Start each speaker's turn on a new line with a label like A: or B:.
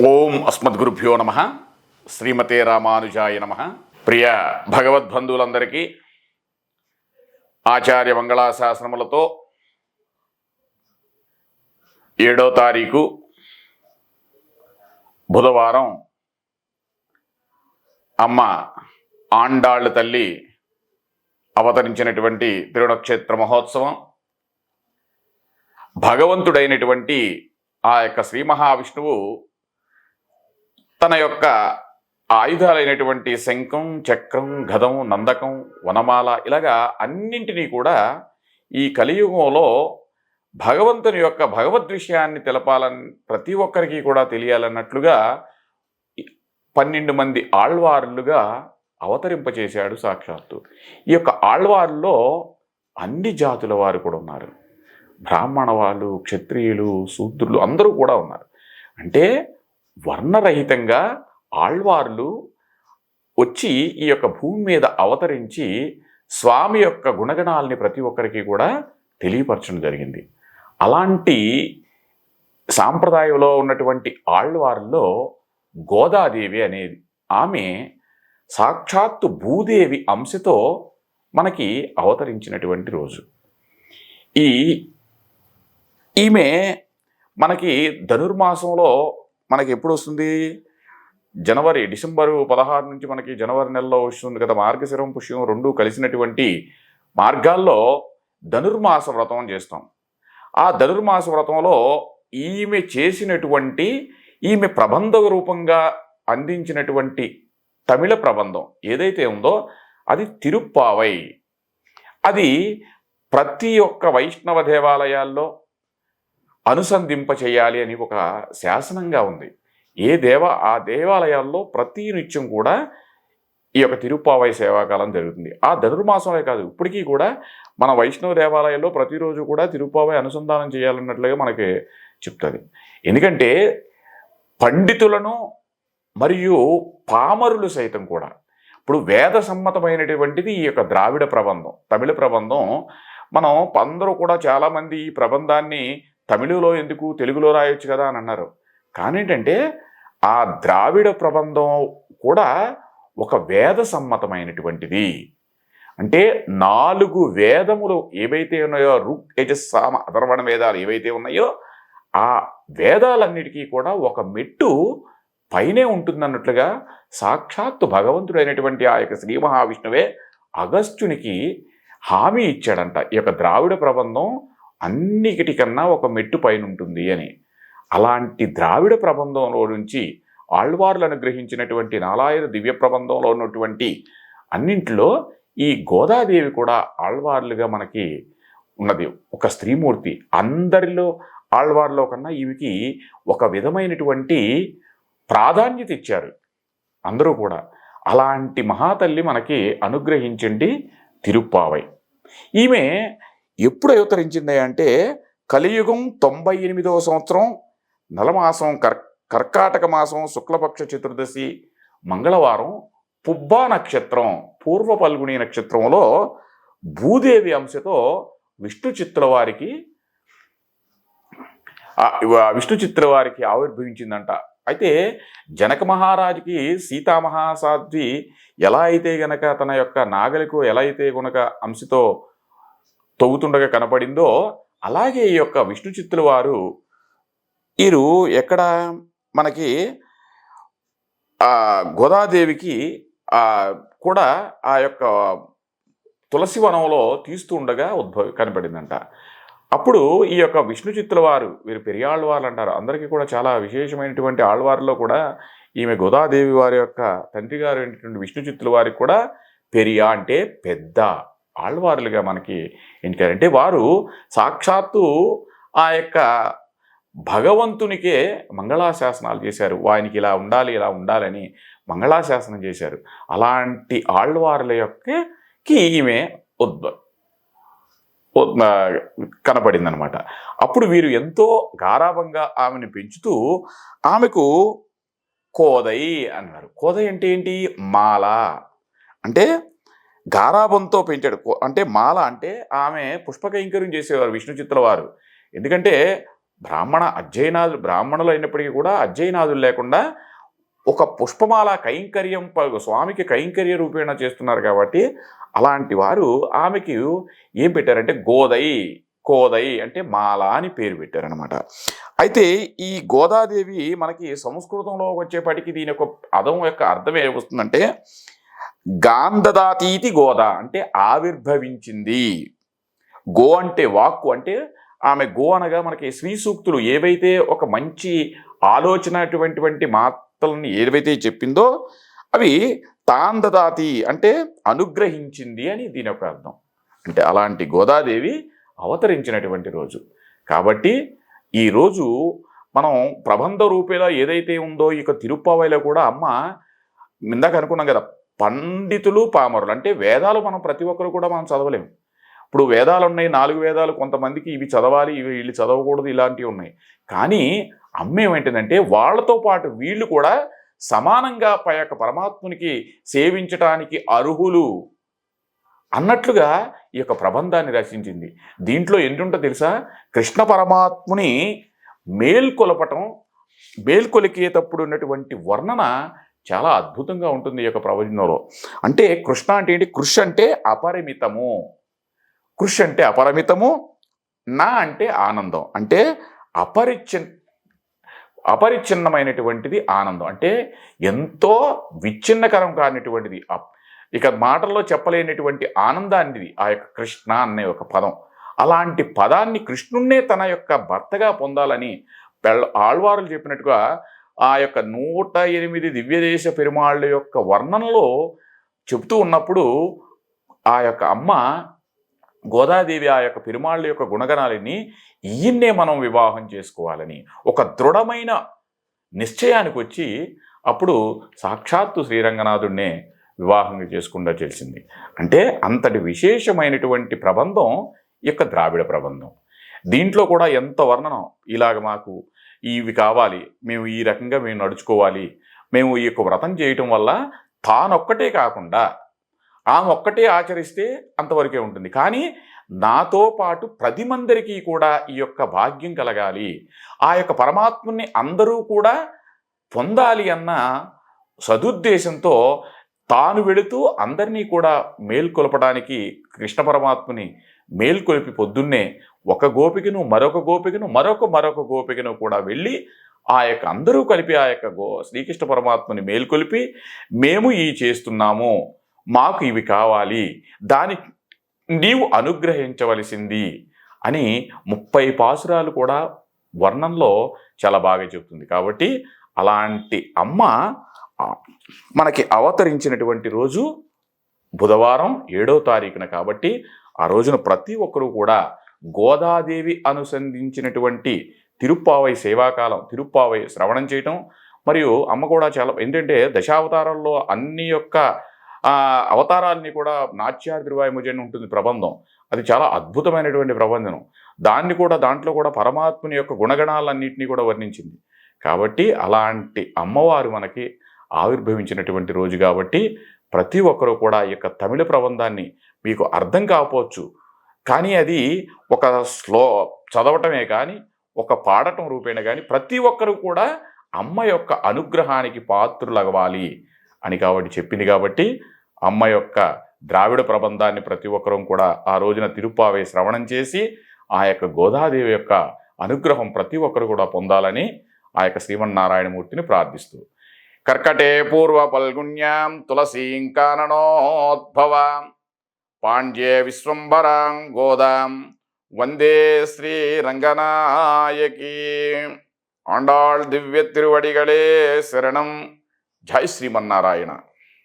A: ఓం అస్మద్గురుభ్యో నమ. శ్రీమతే రామానుజాయ నమ. ప్రియ భగవద్బంధువులందరికీ ఆచార్య మంగళాశాసనములతో 7వ తారీఖు బుధవారం అమ్మ ఆండాళ్ళ తల్లి అవతరించినటువంటి తిరునక్షత్ర మహోత్సవం, భగవంతుడైనటువంటి ఆ యొక్క శ్రీ మహావిష్ణువు తన యొక్క ఆయుధాలైనటువంటి శంఖం, చక్రం, గదం, నందకం, వనమాల ఇలాగా అన్నింటినీ కూడా ఈ కలియుగంలో భగవంతుని యొక్క భగవద్ విషయాన్ని తెలపాలని ప్రతి ఒక్కరికి కూడా తెలియాలన్నట్లుగా 12 మంది ఆళ్వార్లుగా అవతరింపచేశాడు సాక్షాత్తు. ఈ యొక్క ఆళ్వార్లో అన్ని జాతుల వారు కూడా ఉన్నారు. బ్రాహ్మణ వాళ్ళు, క్షత్రియులు, శూద్రులు అందరూ కూడా ఉన్నారు. అంటే వర్ణరహితంగా ఆళ్వార్లు వచ్చి ఈ యొక్క భూమి మీద అవతరించి స్వామి యొక్క గుణగణాలని ప్రతి ఒక్కరికి కూడా తెలియపరచడం జరిగింది. అలాంటి సాంప్రదాయంలో ఉన్నటువంటి ఆళ్వార్లో గోదాదేవి అనేది ఆమె సాక్షాత్తు భూదేవి అంశతో మనకి అవతరించినటువంటి రోజు. ఈమె మనకి ధనుర్మాసంలో మనకి ఎప్పుడు వస్తుంది? డిసెంబరు 16 నుంచి మనకి జనవరి నెలలో వస్తుంది కదా. మార్గశిరం, పుష్యం రెండు కలిసినటువంటి మార్గాల్లో ధనుర్మాస వ్రతం చేస్తాం. ఆ ధనుర్మాస వ్రతంలో ఈమె చేసినటువంటి ఈమె ప్రబంధ రూపంగా అందించినటువంటి తమిళ ప్రబంధం ఏదైతే ఉందో అది తిరుప్పావై. అది ప్రతి ఒక్క వైష్ణవ దేవాలయాల్లో అనుసంధింప చేయాలి అని ఒక శాసనంగా ఉంది. ఆ దేవాలయాల్లో ప్రతి నిత్యం కూడా ఈ యొక్క తిరుప్పావై సేవాకాలం జరుగుతుంది. ఆ ధనుర్మాసంలో కాదు, ఇప్పటికీ కూడా మన వైష్ణవ దేవాలయాల్లో ప్రతిరోజు కూడా తిరుప్పావై అనుసంధానం చేయాలన్నట్లుగా మనకి చెప్తుంది. ఎందుకంటే పండితులను మరియు పామరులు సైతం కూడా ఇప్పుడు వేద సమ్మతమైనటువంటిది ఈ యొక్క ద్రావిడ ప్రబంధం, తమిళ ప్రబంధం. మనం అందరూ కూడా చాలామంది ఈ ప్రబంధాన్ని తమిళలో ఎందుకు, తెలుగులో రాయొచ్చు కదా అని అన్నారు. కానీ ఏంటంటే ఆ ద్రావిడ ప్రబంధం కూడా ఒక వేద సమ్మతమైనటువంటిది. అంటే 4 వేదములు ఏవైతే ఉన్నాయో, ఋక్, యజుస్, సామ, అథర్వణ వేదాలు ఏవైతే ఉన్నాయో ఆ వేదాలన్నిటికీ కూడా ఒక మెట్టు పైనే ఉంటుందన్నట్లుగా సాక్షాత్తు భగవంతుడైనటువంటి ఆ యొక్క శ్రీ మహావిష్ణువే అగస్త్యునికి హామీ ఇచ్చాడంట. ఈ యొక్క ద్రావిడ ప్రబంధం అన్నిటికన్నా ఒక మెట్టు పైన ఉంటుంది అని. అలాంటి ద్రావిడ ప్రబంధంలో నుంచి ఆళ్వార్లు అనుగ్రహించినటువంటి నాలాయిర దివ్య ప్రబంధంలో ఉన్నటువంటి అన్నింటిలో ఈ గోదాదేవి కూడా ఆళ్వార్లుగా మనకి ఉన్నది. ఒక స్త్రీమూర్తి. అందరిలో ఆళ్వార్లో కన్నా ఈమెకి ఒక విధమైనటువంటి ప్రాధాన్యత ఇచ్చారు అందరూ కూడా. అలాంటి మహాతల్లి మనకి అనుగ్రహించండి తిరుప్పావై. ఈమె ఎప్పుడు అవతరించింది అంటే కలియుగం 98వ సంవత్సరం నలమాసం కర్కాటక మాసం శుక్లపక్ష చతుర్దశి మంగళవారం పుబ్బా నక్షత్రం పూర్వ పల్గుని నక్షత్రంలో భూదేవి అంశతో విష్ణు చిత్తుల వారికి ఆవిర్భవించిందంట. అయితే జనక మహారాజుకి సీతామహాసాధ్వి ఎలా అయితే గనక తన యొక్క నాగలికు ఎలా అయితే గనక అంశతో తవ్వుతుండగా కనపడిందో అలాగే ఈ యొక్క విష్ణు చిత్తుల వారు వీరు ఎక్కడ మనకి గోదాదేవికి కూడా ఆ యొక్క తులసి వనంలో తీస్తూ ఉండగా కనపడిందంట. అప్పుడు ఈ యొక్క విష్ణు చిత్తుల వారు, వీరు పెరియాళ్ళవార్లు అంటారు. అందరికీ కూడా చాలా విశేషమైనటువంటి ఆళ్వార్లో కూడా ఈమె గోదాదేవి వారి యొక్క తండ్రి గారు అయినటువంటి విష్ణు చిత్తుల వారికి కూడా పెరియా అంటే పెద్ద ఆళ్వార్లుగా మనకి ఎన్నికారంటే వారు సాక్షాత్తు ఆ యొక్క భగవంతునికే మంగళాశాసనాలు చేశారు. ఆయనకి ఇలా ఉండాలి, ఇలా ఉండాలని మంగళాశాసనం చేశారు. అలాంటి ఆళ్వార్ల యొక్కకి ఈమె కనపడిందనమాట. అప్పుడు వీరు ఎంతో గారాభంగా ఆమెను పెంచుతూ ఆమెకు కోదై అన్నారు. కోదై అంటే ఏంటి? మాల. అంటే గారాభంతో పెంచాడు. అంటే మాల అంటే ఆమె పుష్పకైంకర్యం చేసేవారు విష్ణు చిత్తుల వారు. ఎందుకంటే బ్రాహ్మణులు అయినప్పటికీ కూడా అధ్యయనాదులు లేకుండా ఒక పుష్పమాల కైంకర్యం స్వామికి కైంకర్య రూపేణ చేస్తున్నారు కాబట్టి అలాంటి వారు ఆమెకి ఏం పెట్టారంటే కోదై అంటే మాల అని పేరు పెట్టారనమాట. అయితే ఈ గోదాదేవి మనకి సంస్కృతంలో వచ్చేప్పటికి దీని యొక్క పదం యొక్క అర్థం ఏమొస్తుందంటే గాంధదాతీతి గోదా అంటే ఆవిర్భవించింది. గో అంటే వాక్కు, అంటే ఆమె గో అనగా మనకి శ్రీ సూక్తులు ఏవైతే ఒక మంచి ఆలోచన అటువంటి మాటలని ఏవైతే చెప్పిందో అవి తాందదాతి అంటే అనుగ్రహించింది అని దీని యొక్క అర్థం. అంటే అలాంటి గోదాదేవి అవతరించినటువంటి రోజు కాబట్టి ఈరోజు మనం ప్రబంధ రూపేలా ఏదైతే ఉందో ఇక తిరుప్పావైలో కూడా అమ్మ ఇందాక అనుకున్నాం కదా, పండితులు పామరులు అంటే వేదాలు మనం ప్రతి ఒక్కరు కూడా మనం చదవలేము. ఇప్పుడు వేదాలు ఉన్నాయి, 4 వేదాలు, కొంతమందికి ఇవి చదవాలి ఇవి వీళ్ళు చదవకూడదు ఇలాంటివి ఉన్నాయి. కానీ అమ్మ ఏమేంటిదంటే వాళ్ళతో పాటు వీళ్ళు కూడా సమానంగా పరమాత్మునికి సేవించటానికి అర్హులు అన్నట్లుగా ఈ యొక్క ప్రబంధాన్ని రచించింది. దీంట్లో ఏంటుంటో తెలుసా, కృష్ణ పరమాత్ముని మేల్కొలికేటప్పుడు ఉన్నటువంటి వర్ణన చాలా అద్భుతంగా ఉంటుంది ఈ యొక్క ప్రవచనంలో. అంటే కృష్ణ అంటే ఏంటి, కృష్ అంటే అపరిమితము, కృష్ అంటే అపరిమితము, నా అంటే ఆనందం, అంటే అపరిచ్ఛిన్నమైనటువంటిది ఆనందం, అంటే ఎంతో విచ్ఛిన్నకరం కానిటువంటిది, ఇక మాటల్లో చెప్పలేనటువంటి ఆనందాన్ని ఆ యొక్క కృష్ణ అనే ఒక పదం. అలాంటి పదాన్ని కృష్ణున్నే తన యొక్క భర్తగా పొందాలని ఆళ్వారులు చెప్పినట్టుగా ఆ యొక్క 108 దివ్యదేశ పెరుమాళ్ళ యొక్క వర్ణనలో చెబుతూ ఉన్నప్పుడు ఆ యొక్క అమ్మ గోదాదేవి ఆ యొక్క పెరుమాళ్ళ యొక్క గుణగణాలని ఈయన్నే మనం వివాహం చేసుకోవాలని ఒక దృఢమైన నిశ్చయానికి వచ్చి అప్పుడు సాక్షాత్తు శ్రీరంగనాథుడినే వివాహం చేసుకుండా తెలిసింది. అంటే అంతటి విశేషమైనటువంటి ప్రబంధం యొక్క ద్రావిడ ప్రబంధం. దీంట్లో కూడా ఎంత వర్ణనం, ఇలాగ మాకు ఇవి కావాలి, మేము ఈ రకంగా మేము నడుచుకోవాలి, మేము ఈ యొక్క వ్రతం చేయటం వల్ల తానొక్కటే కాకుండా ఆమె ఒక్కటే ఆచరిస్తే అంతవరకే ఉంటుంది, కానీ నాతో పాటు 10 మందికి కూడా ఈ యొక్క భాగ్యం కలగాలి, ఆ యొక్క పరమాత్ముని అందరూ కూడా పొందాలి అన్న సదుద్దేశంతో తాను వెళుతూ అందరినీ కూడా మేల్కొల్పడానికి కృష్ణ పరమాత్ముని మేల్కొలిపి పొద్దున్నే ఒక గోపికను మరొక గోపికను కూడా వెళ్ళి ఆ యొక్క అందరూ కలిపి ఆ యొక్క శ్రీకృష్ణ పరమాత్ముని మేల్కొలిపి మేము ఈ చేస్తున్నాము, మాకు ఇవి కావాలి, దానికి నీవు అనుగ్రహించవలసింది అని 30 పాసురాలు కూడా వర్ణంలో చాలా బాగా చెప్తుంది. కాబట్టి అలాంటి అమ్మ మనకి అవతరించినటువంటి రోజు బుధవారం 7వ తారీఖున. కాబట్టి ఆ రోజున ప్రతి ఒక్కరూ కూడా గోదాదేవి అనుసంధించినటువంటి తిరుప్పావై సేవాకాలం, తిరుప్పావై శ్రవణం చేయటం, మరియు అమ్మ కూడా చాలా ఏంటంటే దశావతారాల్లో అన్ని యొక్క అవతారాలని కూడా నాట్యాద్రివాయుమజని ఉంటుంది ప్రబంధం, అది చాలా అద్భుతమైనటువంటి ప్రబంధం. దాంట్లో కూడా పరమాత్ముని యొక్క గుణగణాలన్నింటినీ కూడా వర్ణించింది. కాబట్టి అలాంటి అమ్మవారు మనకి ఆవిర్భవించినటువంటి రోజు కాబట్టి ప్రతి ఒక్కరూ కూడా ఈ యొక్క తమిళ ప్రబంధాన్ని మీకు అర్థం కాకపోవచ్చు, కానీ అది ఒక చదవటమే కానీ ఒక పాడటం రూపేణ కానీ ప్రతి ఒక్కరూ కూడా అమ్మ యొక్క అనుగ్రహానికి పాత్రులవ్వాలి అని కాబట్టి చెప్పింది. కాబట్టి అమ్మ యొక్క ద్రావిడ ప్రబంధాన్ని ప్రతి ఒక్కరూ కూడా ఆ రోజున తిరుప్పావై శ్రవణం చేసి ఆ యొక్క గోదాదేవి యొక్క అనుగ్రహం ప్రతి ఒక్కరు కూడా పొందాలని ఆ యొక్క శ్రీమన్నారాయణమూర్తిని ప్రార్థిస్తూ కర్కటే పూర్వ పల్గుణ్యాం తులసీం కాననోద్భవాం పాండ్యే విశ్వంబరాం గోదాం వందే శ్రీ రంగనాయకి. ఆండాళ్ దివ్య తిరువడిగళే శరణం. జై శ్రీమన్నారాయణ.